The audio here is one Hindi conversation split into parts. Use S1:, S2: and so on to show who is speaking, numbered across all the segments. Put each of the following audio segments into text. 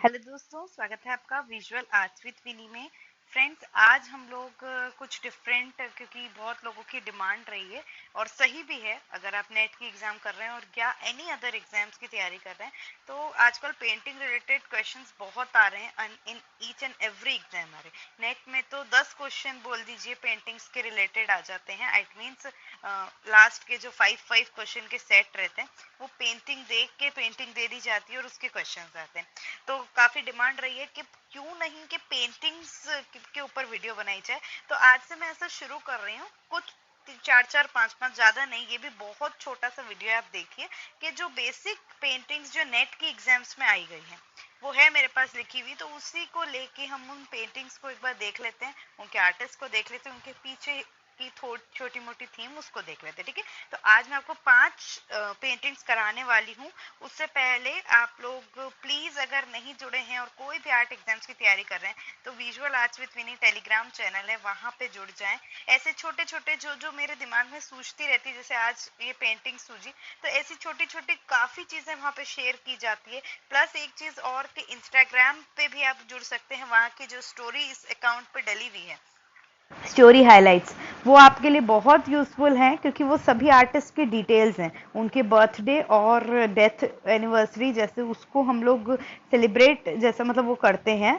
S1: हेलो दोस्तों, स्वागत है आपका विजुअल आर्ट्स विद विनी में। फ्रेंड्स, आज हम लोग कुछ डिफरेंट, क्योंकि बहुत लोगों की डिमांड रही है और सही भी है। अगर आप नेट की एग्जाम कर रहे हैं और क्या एनी अदर एग्जाम्स की तैयारी कर रहे हैं, तो आजकल पेंटिंग रिलेटेड क्वेश्चंस बहुत आ रहे हैं in each and every exam. आ रहे नेट में तो 10 क्वेश्चन बोल दीजिए पेंटिंग्स के रिलेटेड आ जाते हैं। इट मीन्स लास्ट के जो 5 क्वेश्चन के सेट रहते हैं, वो पेंटिंग देख के पेंटिंग दे दी जाती है और उसके क्वेश्चंस आते हैं। तो काफी डिमांड रही है कि क्यों नहीं कि पेंटिंग्स के ऊपर वीडियो बनाई जाए। तो आज से मैं ऐसा शुरू कर रही हूँ। कुछ चार चार पांच पांच, ज्यादा नहीं, ये भी बहुत छोटा सा वीडियो है। आप देखिए कि जो बेसिक पेंटिंग्स जो नेट की एग्जाम्स में आई गई है, वो है मेरे पास लिखी हुई। तो उसी को लेके हम उन पेंटिंग्स को एक बार देख लेते हैं, उनके आर्टिस्ट को देख लेते हैं, उनके पीछे की थोड़ी छोटी मोटी थीम उसको देख लेते हैं। ठीक है, तो आज मैं आपको 5 पेंटिंग्स कराने वाली हूँ। उससे पहले आप लोग प्लीज, अगर नहीं जुड़े हैं और कोई भी आर्ट एग्जाम्स की तैयारी कर रहे हैं, तो visual arts with Vini Telegram channel है, वहां पे जुड़ जाएं। ऐसे छोटे छोटे जो मेरे दिमाग में सूझती रहती है, जैसे आज ये पेंटिंग सूझी, तो ऐसी छोटी छोटी काफी चीजें वहां पे शेयर की जाती है। प्लस एक चीज और कि इंस्टाग्राम पे भी आप जुड़ सकते हैं, वहां की जो स्टोरी इस अकाउंट पे डली हुई है, स्टोरी हाइलाइट्स, वो आपके लिए बहुत यूजफुल हैं, क्योंकि वो सभी आर्टिस्ट की डिटेल्स हैं, उनके बर्थडे और डेथ एनिवर्सरी जैसे उसको हम लोग सेलिब्रेट जैसा मतलब वो करते हैं,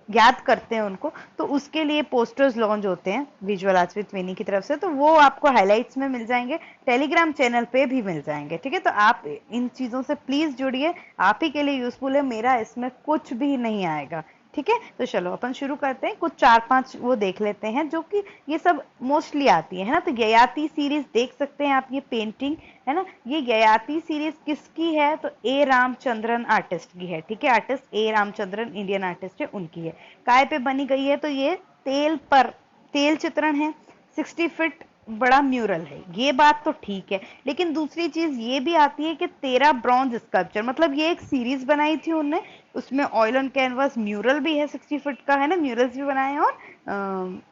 S1: याद करते हैं उनको। तो उसके लिए पोस्टर्स लॉन्च होते हैं विजुअल आर्ट्स विद विनी की तरफ से, तो वो आपको हाइलाइट्स में मिल जाएंगे, टेलीग्राम चैनल पे भी मिल जाएंगे। ठीक है, तो आप इन चीज़ों से प्लीज़ जुड़िए, आप ही के लिए यूजफुल है, मेरा इसमें कुछ भी नहीं आएगा। ठीक है, तो चलो अपन शुरू करते हैं। कुछ 4-5 वो देख लेते हैं जो कि ये सब मोस्टली आती है ना। तो ययाति सीरीज देख सकते हैं आप, ये पेंटिंग है ना। ये ययाति सीरीज किसकी है? तो ए रामचंद्रन आर्टिस्ट की है। ठीक है, आर्टिस्ट ए रामचंद्रन इंडियन आर्टिस्ट है, उनकी है। काय पे बनी गई है? तो ये तेल चित्रण है। 60 फीट बड़ा म्यूरल है, ये बात तो ठीक है। लेकिन दूसरी चीज ये भी आती है कि 13 ब्रॉन्ज स्कल्पचर, मतलब ये एक सीरीज बनाई थी उनने, उसमें ऑयल ऑन कैनवास म्यूरल भी है, 60 फीट का है ना, म्यूरल्स भी बनाए हैं, और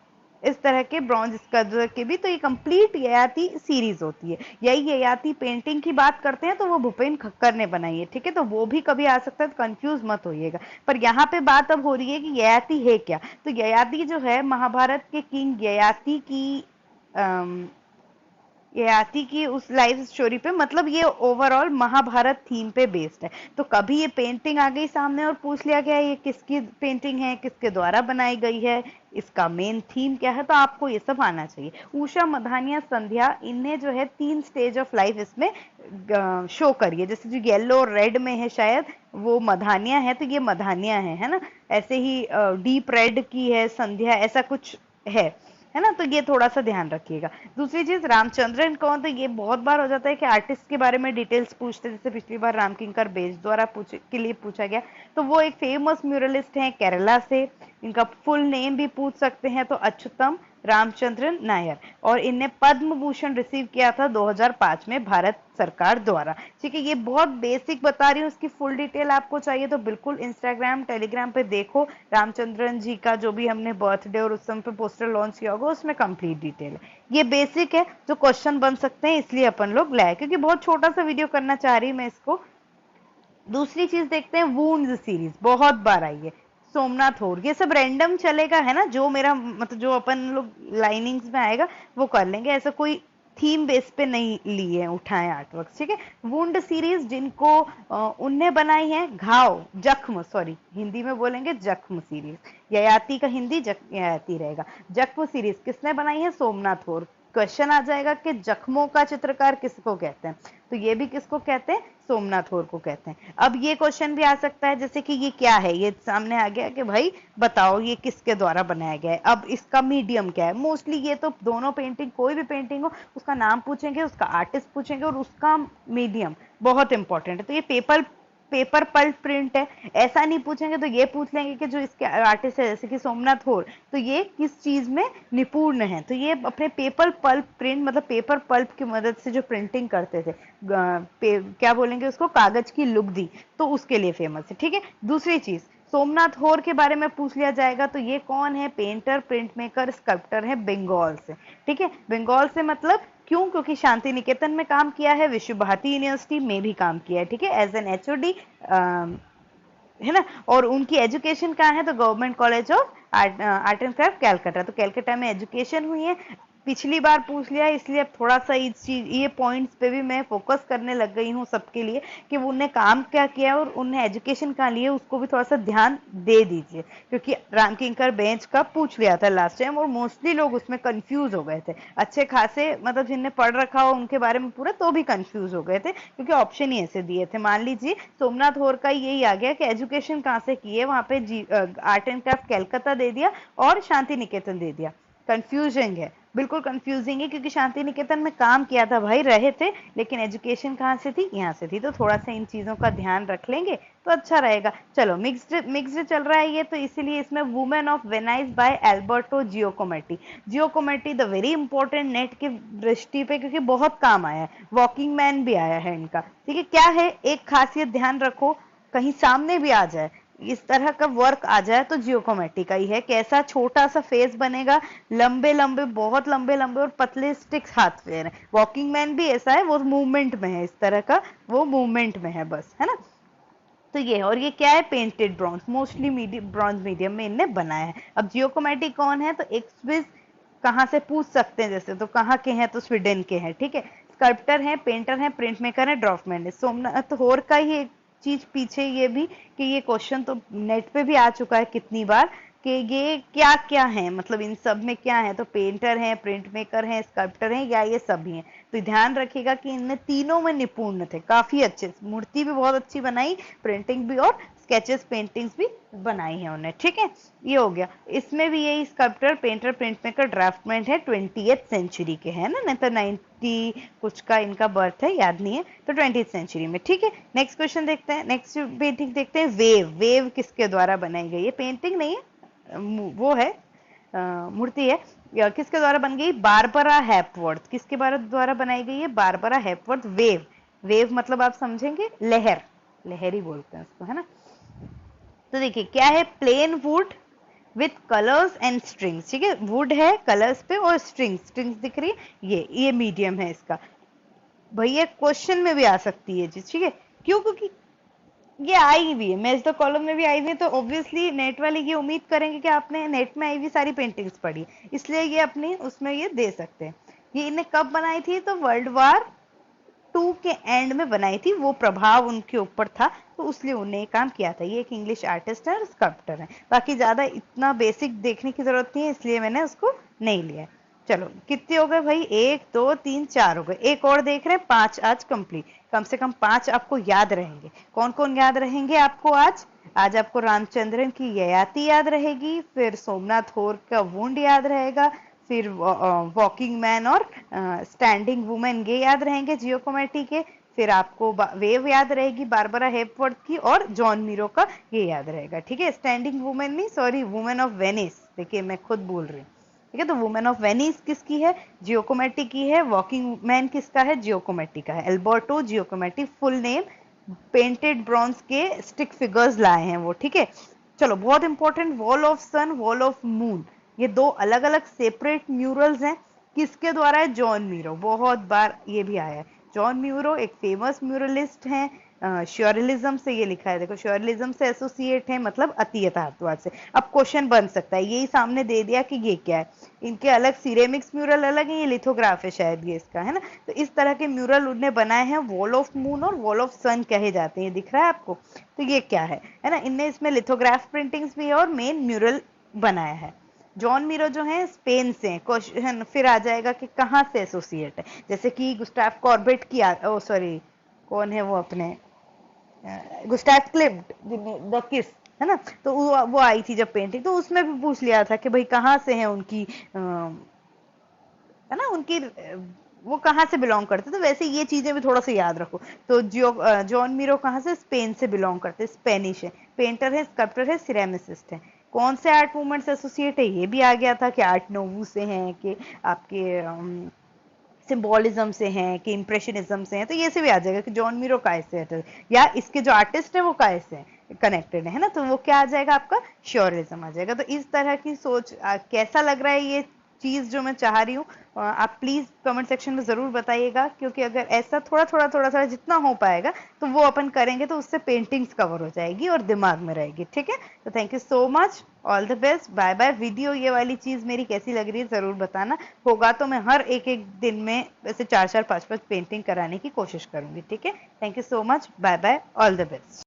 S1: इस तरह के ब्रॉन्ज स्कल्पचर के भी। तो ये कंप्लीट ययाति सीरीज होती है। यही ययाति पेंटिंग की बात करते हैं तो वो भूपेन खक्कर ने बनाई है। ठीक है, तो वो भी कभी आ सकता है, तो कंफ्यूज मत होइएगा। पर यहाँ पे बात अब हो रही है कि ययाति है क्या। तो ययाति जो है महाभारत के किंग ययाति की ययाति की उस लाइफ स्टोरी पे, मतलब ये ओवरऑल महाभारत थीम पे बेस्ड है। तो कभी ये पेंटिंग आ गई सामने और पूछ लिया गया ये किसकी पेंटिंग है, किसके द्वारा बनाई गई है, इसका मेन थीम क्या है, तो आपको ये सब आना चाहिए। उषा, मधानिया, संध्या, इनने जो है 3 स्टेज ऑफ लाइफ इसमें शो करिए। जैसे जो येलो और रेड में है शायद वो मधानिया है, तो ये मधानिया है ना। ऐसे ही डीप रेड की है संध्या, ऐसा कुछ है ना। तो ये थोड़ा सा ध्यान रखिएगा। दूसरी चीज, रामचंद्रन कौन? तो ये बहुत बार हो जाता है कि आर्टिस्ट के बारे में डिटेल्स पूछते हैं, जैसे पिछली बार रामकिंकर बेज द्वारा के लिए पूछा गया। तो वो एक फेमस म्यूरलिस्ट हैं केरला से। इनका फुल नेम भी पूछ सकते हैं, तो अच्युतम रामचंद्रन नायर, और इनने पद्म भूषण रिसीव किया था 2005 में भारत सरकार द्वारा। ठीक है, ये बहुत बेसिक बता रही हूँ, इसकी फुल डिटेल आपको चाहिए तो बिल्कुल इंस्टाग्राम टेलीग्राम पे देखो। रामचंद्रन जी का जो भी हमने बर्थडे और उस समय पे पोस्टर लॉन्च किया होगा, उसमें कंप्लीट डिटेल है। ये बेसिक है जो क्वेश्चन बन सकते हैं, इसलिए अपन लोग लाए, क्योंकि बहुत छोटा सा वीडियो करना चाह रही मैं इसको। दूसरी चीज देखते हैं, वूंड्स सीरीज बहुत बार आई है, सोमनाथ होर, ये सब रैंडम चलेगा है ना, जो मेरा मतलब जो अपन लोग लाइनिंग्स में आएगा वो कर लेंगे, ऐसा कोई थीम बेस पे नहीं लिए उठाए आर्टवर्क। ठीक है, वुंड सीरीज जिनको उनने बनाई है, घाव जख्म, सॉरी हिंदी में बोलेंगे जख्म सीरीज, ययाति का हिंदी ययाति रहेगा। जख्म सीरीज किसने बनाई है? सोमनाथ होर। क्वेश्चन आ जाएगा कि जख्मों का चित्रकार किसको कहते हैं, तो ये भी किसको कहते हैं? सोमनाथ होर को कहते हैं। अब ये क्वेश्चन भी आ सकता है, जैसे कि ये क्या है, ये सामने आ गया कि भाई बताओ ये किसके द्वारा बनाया गया है, अब इसका मीडियम क्या है। मोस्टली ये तो दोनों पेंटिंग, कोई भी पेंटिंग हो, उसका नाम पूछेंगे, उसका आर्टिस्ट पूछेंगे और उसका मीडियम बहुत इंपॉर्टेंट है। तो ये पेपर पल्प प्रिंट है, ऐसा नहीं पूछेंगे तो ये पूछ लेंगे कि जो इसके आर्टिस्ट है, जैसे कि सोमनाथ होर, तो ये किस चीज में निपुण है। तो ये अपने पेपर पल्प प्रिंट, मतलब पेपर पल्प की मदद से जो प्रिंटिंग करते थे, क्या बोलेंगे उसको, कागज की लुगदी, तो उसके लिए फेमस है। ठीक है, दूसरी चीज, सोमनाथ होर के बारे में पूछ लिया जाएगा तो ये कौन है? पेंटर, प्रिंट मेकर, स्कल्प्टर है, बंगाल से। ठीक है, बंगाल से मतलब क्यों? क्योंकि शांति निकेतन में काम किया है, विश्व भारती यूनिवर्सिटी में भी काम किया है। ठीक है, एज एन एचओडी
S2: है ना। और उनकी एजुकेशन कहाँ है, तो government college of art and craft Calcutta, तो कैलकाटा में एजुकेशन हुई है। पिछली बार पूछ लिया, इसलिए अब थोड़ा सा इस चीज ये पॉइंट्स पे भी मैं फोकस करने लग गई हूँ सबके लिए, कि उन्हें काम क्या किया और उन्हें एजुकेशन कहाँ लिए, उसको भी थोड़ा सा ध्यान दे दीजिए, क्योंकि राम किंकर बेंच का पूछ लिया था लास्ट टाइम और मोस्टली लोग उसमें कंफ्यूज हो गए थे, अच्छे खासे मतलब जिनने पढ़ रखा हो उनके बारे में पूरा, तो भी कंफ्यूज हो गए थे, क्योंकि ऑप्शन ही ऐसे दिए थे। मान लीजिए सोमनाथ होर का यही आ गया कि एजुकेशन कहाँ से की है, वहां पे आर्ट एंड क्राफ्ट कैलकाता दे दिया और शांति निकेतन दे दिया। कंफ्यूजिंग है, बिल्कुल कंफ्यूजिंग है, क्योंकि शांति निकेतन में काम किया था भाई, रहे थे, लेकिन एजुकेशन कहाँ से थी, यहाँ से थी, तो थोड़ा सा इन चीजों का ध्यान रख लेंगे तो अच्छा रहेगा। चलो मिक्स्ड मिक्स्ड चल रहा है ये, तो इसीलिए इसमें women of Venice by Alberto Giacometti. Giacometti the very important NET की दृष्टि पे, क्योंकि बहुत काम आया है, वॉकिंग मैन भी आया है इनका, ठीक है। क्या है एक खासियत ध्यान रखो, कहीं सामने भी आ जाए, इस तरह का वर्क आ जाए तो जियोकोमेटी का ही है। कैसा छोटा सा फेस बनेगा, लंबे लंबे, बहुत लंबे लंबे और पतले स्टिक्स हाथ पे है। वॉकिंग मैन भी ऐसा है, वो मूवमेंट में है, इस तरह का वो मूवमेंट में है बस, है ना। तो ये, और ये क्या है, painted bronze, mostly bronze medium में इनने बनाया है। अब जियोकोमेटी कौन है, तो एक स्विस, कहाँ से पूछ सकते हैं जैसे, तो कहाँ के हैं, तो स्वीडन के हैं, ठीक है। स्कल्प्टर है, पेंटर है, प्रिंट मेकर है, ड्राफ्टमैन है। सोमनाथ होर का ही एक चीज पीछे ये भी, कि ये क्वेश्चन तो नेट पे भी आ चुका है कितनी बार, कि ये क्या क्या है, मतलब इन सब में क्या है, तो पेंटर है, प्रिंट मेकर है, स्कल्प्टर है, या ये सभी हैं। तो ध्यान रखिएगा कि इनमें तीनों में निपुण थे, काफी अच्छे, मूर्ति भी बहुत अच्छी बनाई, प्रिंटिंग भी और स्केचेस पेंटिंग्स भी बनाई है उन्हें, ठीक है। ये हो गया, इसमें भी यही sculptor, painter, print maker, draftsman है, 20th सेंचुरी के है ना, नहीं तो 90 कुछ का इनका बर्थ है, याद नहीं है, तो 20th सेंचुरी में, ठीक है। नेक्स्ट क्वेश्चन देखते हैं, नेक्स्ट पेंटिंग देखते हैं, वेव। वेव किसके द्वारा बनाई गई है, पेंटिंग नहीं है, वो है मूर्ति है, किसके द्वारा बन गई, बारबरा हेपवर्थ, किसके द्वारा बनाई गई है, बारबरा हेपवर्थ। वेव, वेव मतलब आप समझेंगे लहर, लहर ही बोलते हैं उसको, है ना। तो देखिए क्या है, plain wood with colours and strings, ठीक है, वुड है कलर्स पे और स्ट्रिंग्स, स्ट्रिंग्स दिख रही है, ये मीडियम है इसका। भैया क्वेश्चन में भी आ सकती है चीज, ठीक है, क्यों, क्योंकि ये आई हुई है, मैच द कॉलम में भी आई हुई है, तो ऑब्वियसली नेट वाले ये उम्मीद करेंगे कि आपने नेट में आई हुई सारी पेंटिंग्स पढ़ी, इसलिए ये अपनी उसमें ये दे सकते हैं। ये इन्हें कब बनाई थी, तो वर्ल्ड वॉर 2 के एंड में बनाई थी, वो प्रभाव उनके ऊपर था, तो उसलिए उन्हें काम किया था। ये एक इंग्लिश आर्टिस्ट है और स्कल्प्टर है, बाकी ज्यादा इतना बेसिक देखने की जरूरत नहीं है, इसलिए मैंने उसको नहीं लिया। चलो कितने हो गए भाई, 1 2 3 4 हो गए, एक और देख रहे हैं, 5 आज कंप्लीट, कम से कम 5 आपको याद रहेंगे। कौन कौन याद रहेंगे आपको आज, आज आपको रामचंद्रन की ययाति याद रहेगी, फिर सोमनाथ होर का वुंड याद रहेगा, फिर वॉकिंग मैन और स्टैंडिंग वुमेन ये याद रहेंगे जियोकोमेटी के, फिर आपको वेव याद रहेगी बारबरा हेपवर्थ की, और जॉन मीरो का ये याद रहेगा, ठीक है। स्टैंडिंग वुमेन नहीं, सॉरी, वुमेन ऑफ वेनिस, देखिए मैं खुद बोल रही हूँ, ठीक है। तो वुमेन ऑफ वेनिस किसकी है, जियोकोमेटी की है। वॉकिंग मैन किसका है, जियोकोमेटी का है, Alberto Giacometti, full name. Painted bronze के स्टिक फिगर्स लाए हैं वो, ठीक है। चलो बहुत इंपॉर्टेंट, wall of sun, wall of moon, ये दो अलग अलग सेपरेट म्यूरल्स हैं, किसके द्वारा है, जॉन मीरो, बहुत बार ये भी आया है। जॉन मीरो एक फेमस म्यूरलिस्ट हैं, श्योरलिज्म से ये लिखा है, देखो श्योरलिज्म से एसोसिएट है, मतलब अति यथार्थवाद से। अब क्वेश्चन बन सकता है, यही सामने दे दिया कि ये क्या है, इनके अलग सिरेमिक्स म्यूरल अलग है, ये लिथोग्राफ है शायद ये इसका, है ना। तो इस तरह के म्यूरल उन्होंने बनाए हैं, वॉल ऑफ मून और वॉल ऑफ सन कहे जाते हैं, दिख रहा है आपको। तो ये क्या है ना, इनने इसमें लिथोग्राफ प्रिंटिंग्स भी है और मेन म्यूरल बनाया है। जॉन मीरो जो है स्पेन से, क्वेश्चन फिर आ जाएगा कि कहाँ से एसोसिएट है, जैसे कि गुस्टाव कॉर्बेट की, ओ सॉरी, कौन है वो अपने, गुस्टाव क्लिम्ट, द किस, है ना। तो वो आई थी जब पेंटिंग, तो उसमें भी पूछ लिया था कि भाई कहाँ से है उनकी, है ना, उनकी वो कहाँ से बिलोंग करते, तो वैसे ये चीजें भी थोड़ा सा याद रखो। तो जॉन मीरो कहाँ से, स्पेन से बिलोंग करते, स्पेनिश है, पेंटर है, स्कल्प्टर है, सिरेमिसिस्ट है। कौन से आर्ट मूवमेंट से एसोसिएट है, ये भी आ गया था कि आर्ट नोवू से हैं, कि आपके सिंबोलिज्म से हैं, कि इंप्रेशनिज्म से हैं, तो ये से भी आ जाएगा कि जॉन मीरो काय से है, या इसके जो आर्टिस्ट है वो काय से कनेक्टेड है ना, तो वो क्या आ जाएगा आपका, श्योरिज्म आ जाएगा। तो इस तरह की सोच कैसा लग रहा है ये चीज जो मैं चाह रही हूँ, आप प्लीज कमेंट सेक्शन में जरूर बताइएगा, क्योंकि अगर ऐसा थोड़ा थोड़ा जितना हो पाएगा तो वो अपन करेंगे तो उससे पेंटिंग्स कवर हो जाएगी और दिमाग में रहेगी। ठीक है, तो thank you so much, all the best, bye bye. Video ये वाली चीज मेरी कैसी लग रही है जरूर बताना, होगा तो मैं हर एक एक दिन में वैसे 4 4 5 5 पेंटिंग कराने की कोशिश करूंगी। ठीक है, thank you so much, bye bye, all the best.